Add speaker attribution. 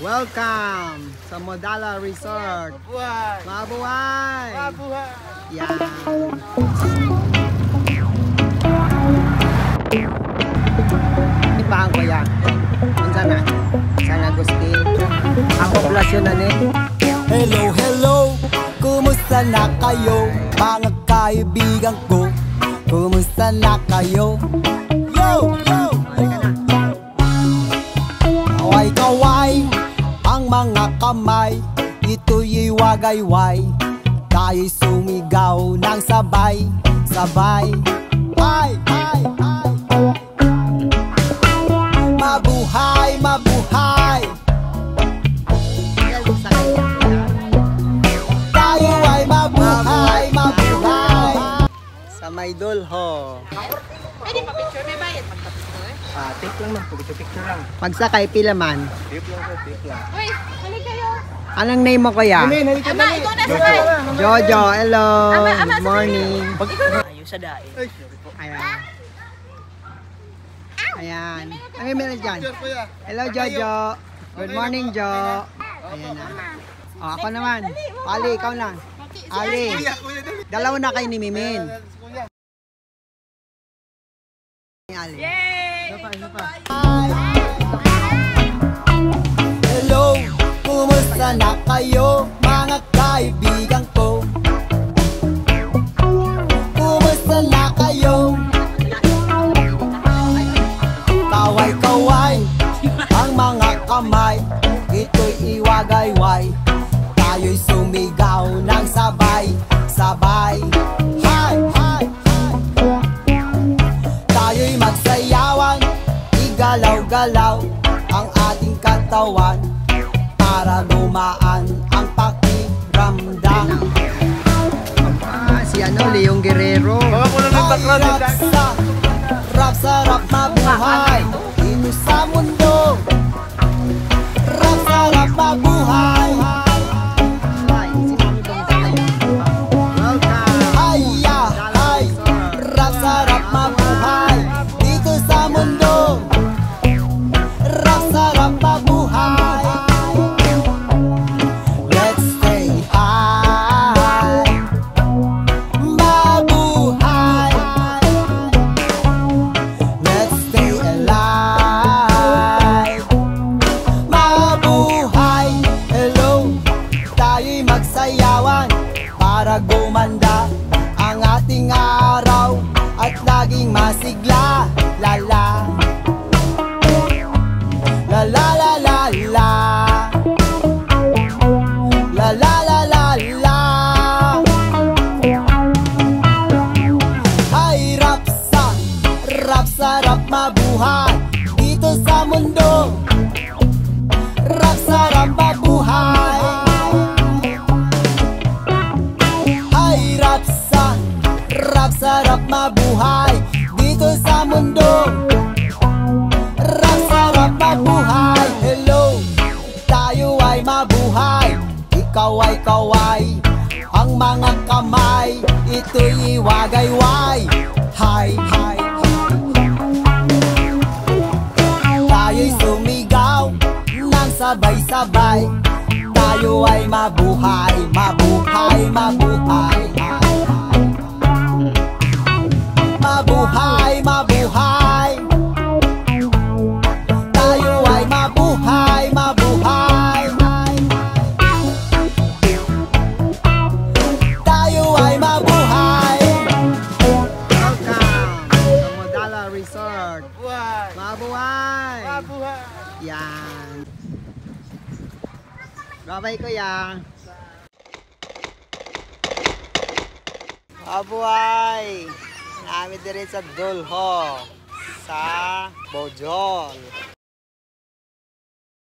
Speaker 1: Welcome sa Modala Resort.
Speaker 2: Mabuhay!
Speaker 1: Mabuhay!
Speaker 2: Mabuhay!
Speaker 1: Yan. Ipaan ko yan. Unsa na? San Agustin. Ang poblasyon na ni.
Speaker 3: Hello, hello! Kumusta na kayo? Mga kaibigan ko, kumusta na kayo? Yo! Yo! Kaway-kaway ang mga kamay, ito'y wagayway. Tayo'y sumigaw ng sabay, sabay. Ay, ay, ay. Mabuhay, mabuhay. Tayo ay mabuhay, mabuhay.
Speaker 1: Sa Maydolho.
Speaker 4: Pwede pa picture, may bayad magpa-picture.
Speaker 2: Take lang man, picture lang.
Speaker 1: Pagsakay pila man.
Speaker 2: Take lang po, take lang.
Speaker 4: Uy, halik kayo.
Speaker 1: Anong name mo kuya?
Speaker 4: Ama, ikaw na sakay.
Speaker 1: Jojo, hello.
Speaker 4: Ama,
Speaker 1: Good morning.
Speaker 4: Ikaw na.
Speaker 2: Ayun sa dae.
Speaker 1: Ayan. Ayan. Ano yung meron dyan? Hello Jojo. Good morning Jo. Ayan na. O, ako naman. Ali, ikaw na. Ali. Dalawa na kayo ni Mimin. Ali.
Speaker 3: Hello, kumusta na kayo mga kaibigan ko? Kumusta na kayo? Kaway-kaway ang mga kamay, ito'y iwagayway. Tayo'y sumigaw ng sabay, sabay. Hi, hi, hi. Tayo'y magsayawan, igalaw-galaw ang ating katawan para gumaan ang pakiramdam.
Speaker 1: Si Leong Guerrero.
Speaker 2: Baka ko lang yung background
Speaker 3: Ay, rapsa, rap-sarap mabuhay dito sa mundo. Rap-sarap mabuhay.
Speaker 1: Welcome.
Speaker 3: Ay, ay, rap-sarap mabuhay dito sa mundo. Rap-sarap mabuhay. Let's stay high. Mabuhay. Let's stay alive. Mabuhay. Hello, tayo'y magsayawan para gumanda ang ating araw at laging masigla. La la la la la la la la la la la la. Ay, rap-sarap mabuhay dito sa mundo. Rap-sarap mabuhay. Ay, rap-sarap mabuhay dito sa mundo. Rap-sarap mabuhay. Hello, tayo ay mabuhay. Ikaw ay kaway, ang mga kamay, ito'y wagayway. Hi, hi, tayo'y sumigaw ng sabay-sabay. Tayo ay mabuhay, mabuhay, mabuhay. Mabuhay, mabuhay. Tayo ay mabuhay, mabuhay. Tayo ay mabuhay.
Speaker 1: Welcome sa Modala Resort.
Speaker 2: Mabuhay!
Speaker 1: Mabuhay!
Speaker 2: Mabuhay!
Speaker 1: Yan. Babay kuya. Mabuhay! Namin din sa Dolho sa Bojol.